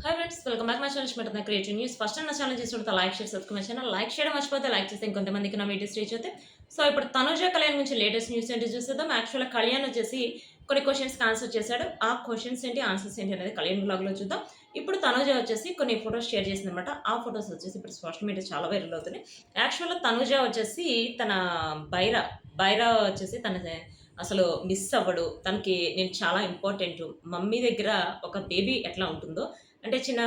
Hi friends, welcome back my channel Shweta creative news. First నా channel చూస్తుంటే like share subscribe my channel. Like చేయడం మర్చిపోతే like చేస్తే ఇంకొంతమందికి నా వీడియోస్ రీచ్ అవుతాయి. సో ఇప్పుడు తనుజ కళ్యాణ్ గురించి లేటెస్ట్ న్యూస్ ఏంటి చూసేద్దాం. యాక్చువల్గా కళ్యాణ్ వచ్చేసి కొన్ని క్వశ్చన్స్కి ఆన్సర్ చేశాడు. ఆ క్వశ్చన్స్ ఏంటి, ఆన్సర్స్ ఏంటి అనేది కళ్యాణ్ బ్లాగ్లో చూద్దాం. ఇప్పుడు తనుజ వచ్చేసి కొన్ని ఫొటోస్ షేర్ చేసింది అనమాట. ఆ ఫొటోస్ వచ్చేసి ఇప్పుడు సోషల్ మీడియా చాలా వైరల్ అవుతున్నాయి. యాక్చువల్గా తనుజ వచ్చేసి తన బైరా వచ్చేసి తన అసలు మిస్ అవ్వడు. తనకి నేను చాలా ఇంపార్టెంట్. మమ్మీ దగ్గర ఒక బేబీ ఎట్లా ఉంటుందో, అంటే చిన్న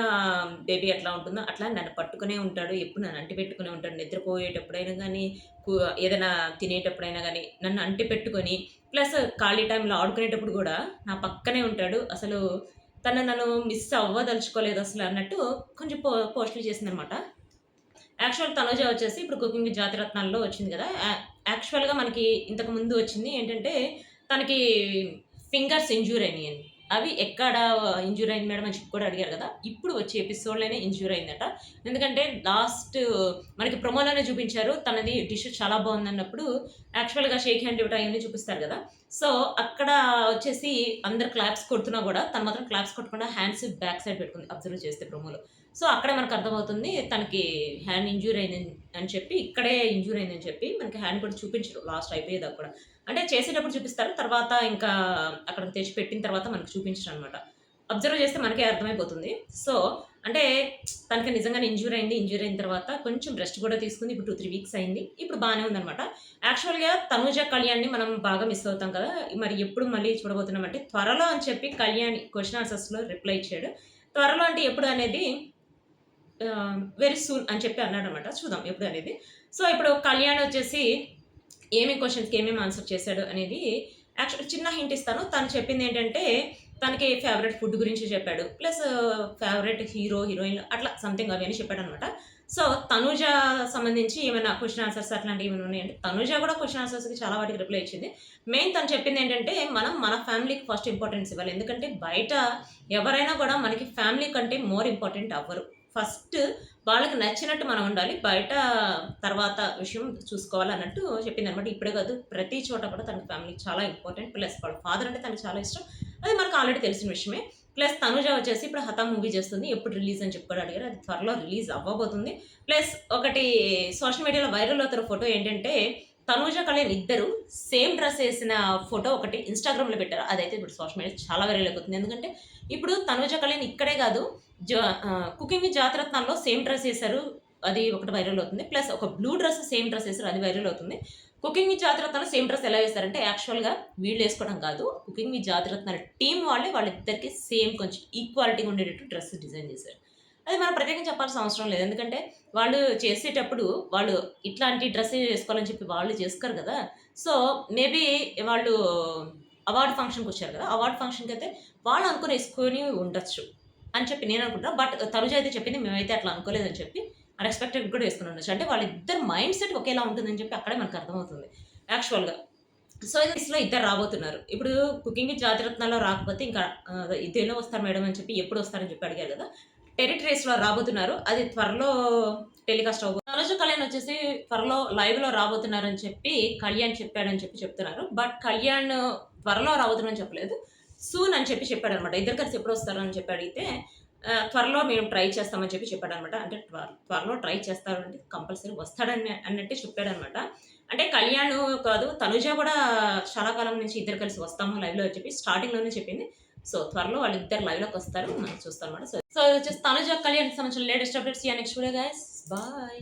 బేబీ ఎట్లా ఉంటుందో అట్లా నన్ను పట్టుకునే ఉంటాడు. ఎప్పుడు నన్ను అంటి పెట్టుకునే ఉంటాడు. నిద్రపోయేటప్పుడైనా కానీ, ఏదైనా తినేటప్పుడైనా కానీ నన్ను అంటి పెట్టుకొని, ప్లస్ ఖాళీ టైంలో ఆడుకునేటప్పుడు కూడా నా పక్కనే ఉంటాడు. అసలు నన్ను మిస్ అవ్వదలుచుకోలేదు అసలు అన్నట్టు కొంచెం పోస్టులు చేసిందనమాట. యాక్చువల్ తనుజ వచ్చేసి ఇప్పుడు కుకింగ్ జాతిరత్నాల్లో వచ్చింది కదా. యాక్చువల్గా మనకి ఇంతకు ముందు వచ్చింది ఏంటంటే తనకి ఫింగర్స్ ఇంజ్యూర్ అయినాయి. అవి ఎక్కడ ఇంజ్యూర్ అయింది మేడం అని చెప్పి కూడా అడిగారు కదా. ఇప్పుడు వచ్చే ఎపిసోడ్లోనే ఇంజ్యూర్ అయిందట. ఎందుకంటే లాస్ట్ మనకి ప్రొమోలోనే చూపించారు తనది డిష్ చాలా బాగుంది అన్నప్పుడు యాక్చువల్గా షేక్ హ్యాండ్ ఇవ్వటం అవన్నీ చూపిస్తారు కదా. సో అక్కడ వచ్చేసి అందరు క్లాప్స్ కొడుతున్నా కూడా తను మాత్రం క్లాప్స్ కొట్టకుండా హ్యాండ్స్ బ్యాక్ సైడ్ పెట్టుకుంది, అబ్జర్వ్ చేస్తే ప్రొమోలో. సో అక్కడే మనకు అర్థమవుతుంది తనకి హ్యాండ్ ఇంజ్యూర్ అయింది అని చెప్పి, ఇక్కడే ఇంజ్యూర్ అయిందని చెప్పి మనకి హ్యాండ్ కూడా చూపించరు లాస్ట్ అయిపోయేదాకా కూడా. అంటే చేసేటప్పుడు చూపిస్తారు, తర్వాత ఇంకా అక్కడికి తెచ్చి పెట్టిన తర్వాత మనకు చూపించరు అనమాట. అబ్జర్వ్ చేస్తే మనకే అర్థమైపోతుంది. సో అంటే తనకి నిజంగానే ఇంజ్యూర్ అయిన తర్వాత కొంచెం రెస్ట్ కూడా తీసుకుంది. ఇప్పుడు 2-3 వీక్స్ అయింది. ఇప్పుడు బాగానే ఉందనమాట. యాక్చువల్గా తనుజ కళ్యాణ్ని మనం బాగా మిస్ అవుతాం కదా. మరి ఎప్పుడు మళ్ళీ చూడబోతున్నాం అంటే త్వరలో అని చెప్పి కళ్యాణ్ క్వశ్చన్ ఆన్సర్స్లో రిప్లై ఇచ్చాడు. త్వరలో అంటే ఎప్పుడు అనేది వెరీ సూన్ అని చెప్పి అన్నాడు అనమాట. చూద్దాం ఎప్పుడు అనేది. సో ఇప్పుడు కళ్యాణ్ వచ్చేసి క్వశ్చన్స్కి ఏమేమి ఆన్సర్ చేశాడు అనేది యాక్చువల్ చిన్న హింట్ ఇస్తాను. తను చెప్పింది ఏంటంటే తనకి ఫేవరెట్ ఫుడ్ గురించి చెప్పాడు, ప్లస్ ఫేవరెట్ హీరోయిన్ అట్లా సంథింగ్ అవన్నీ చెప్పాడు అనమాట. సో తనుజ సంబంధించి ఏమైనా క్వశ్చన్ ఆన్సర్స్ అట్లాంటివి ఏమైనా ఉన్నాయంటే తనుజ కూడా క్వశ్చన్ ఆన్సర్స్కి చాలా వాటికి రిప్లై ఇచ్చింది. మెయిన్ తను చెప్పింది ఏంటంటే మనం మన ఫ్యామిలీకి ఫస్ట్ ఇంపార్టెన్స్ ఇవ్వాలి. ఎందుకంటే బయట ఎవరైనా కూడా మనకి ఫ్యామిలీ కంటే మోర్ ఇంపార్టెంట్ అవ్వరు. ఫస్ట్ వాళ్ళకి నచ్చినట్టు మనం ఉండాలి, బయట తర్వాత విషయం చూసుకోవాలి అన్నట్టు చెప్పింది అనమాట. ఇప్పుడే కాదు, ప్రతి చోట కూడా తన ఫ్యామిలీ చాలా ఇంపార్టెంట్. ప్లస్ వాళ్ళ ఫాదర్ అంటే తనకు చాలా ఇష్టం, అది మనకు ఆల్రెడీ తెలిసిన విషయమే. ప్లస్ తనుజ వచ్చేసి ఇప్పుడు హతా మూవీ చేస్తుంది. ఎప్పుడు రిలీజ్ అని చెప్పి అడిగారు. అది త్వరలో రిలీజ్ అవ్వబోతుంది. ప్లస్ ఒకటి సోషల్ మీడియాలో వైరల్ అవుతున్న ఫోటో ఏంటంటే తనుజ కళ్యాణ్ ఇద్దరు సేమ్ డ్రెస్ వేసిన ఫోటో ఒకటి ఇన్స్టాగ్రామ్లో పెట్టారు. అదైతే ఇప్పుడు సోషల్ మీడియా చాలా వైరల్ అయిపోతుంది. ఎందుకంటే ఇప్పుడు తనుజ కళ్యాణ్ ఇక్కడే కాదు, కుకింగ్ విత్ జాతిరత్నాల్లో సేమ్ డ్రెస్ వేశారు, అది ఒకటి వైరల్ అవుతుంది. ప్లస్ ఒక బ్లూ డ్రెస్ సేమ్ డ్రెస్ వేశారు, అది వైరల్ అవుతుంది. Cooking with Jathiratnalu same dress ఎలా వేస్తారంటే యాక్చువల్గా వీళ్ళు వేసుకోవడం కాదు, కుకింగ్ విత్ జాతిరత్నాల టీం వాళ్ళిద్దరికి సేమ్ కొంచెం ఈక్వాలిటీగా ఉండేటట్టు డ్రెస్ డిజైన్ చేశారు. అది మనం ప్రత్యేకంగా చెప్పాల్సిన అవసరం లేదు. ఎందుకంటే వాళ్ళు చేసేటప్పుడు వాళ్ళు ఇట్లాంటి డ్రెస్ వేసుకోవాలని చెప్పి వాళ్ళు చేసుకోరు కదా. సో మేబీ వాళ్ళు అవార్డు ఫంక్షన్కి వచ్చారు కదా, అవార్డు ఫంక్షన్కి అయితే వాళ్ళు అనుకుని వేసుకొని ఉండొచ్చు అని చెప్పి నేను అనుకుంటా. బట్ తనుజ అయితే చెప్పింది మేమైతే అట్లా అనుకోలేదని చెప్పి అన్ఎక్స్పెక్టెడ్ కూడా వేసుకుని ఉండొచ్చు. అంటే వాళ్ళిద్దరు మైండ్ సెట్ ఒకేలా ఉంటుందని చెప్పి అక్కడే మనకు అర్థమవుతుంది యాక్చువల్గా. సో ఇదిలో ఇద్దరు రాబోతున్నారు. ఇప్పుడు కుకింగ్ విత్ జాతిరత్నాల్లో రాకపోతే ఇంకా ఇదేలో వస్తారు మేడం అని చెప్పి ఎప్పుడు వస్తారని చెప్పి అడిగారు కదా. టెరిటరీస్లో రాబోతున్నారు, అది త్వరలో టెలికాస్ట్ అవ్వబోతుంది. తనుజ కళ్యాణ్ వచ్చేసి త్వరలో లైవ్లో రాబోతున్నారని చెప్పి కళ్యాణ్ చెప్పాడని చెప్పి చెప్తున్నారు. బట్ కళ్యాణ్ త్వరలో రాబోతున్నారని చెప్పలేదు, సూన్ అని చెప్పి చెప్పాడు అనమాట. ఇద్దరు కలిసి ఎప్పుడు వస్తారు అని చెప్పి అడిగితే త్వరలో మేము ట్రై చేస్తామని చెప్పి చెప్పాడు అనమాట. అంటే త్వరలో ట్రై చేస్తారు అంటే కంపల్సరీ వస్తాడని అన్నట్టే చెప్పాడు అనమాట. అంటే కళ్యాణ్ కాదు, తనుజ కూడా చాలా కాలం నుంచి ఇద్దరు కలిసి వస్తాము లైవ్లో అని చెప్పి స్టార్టింగ్లోనే చెప్పింది. సో త్వరలో వాళ్ళిద్దరు లైవ్లోకి వస్తారు, మనం చూస్తాం అనమాట. సో వచ్చేసి తనుజ కళ్యాణ్ సంబంధించిన latest updates next video guys. Bye.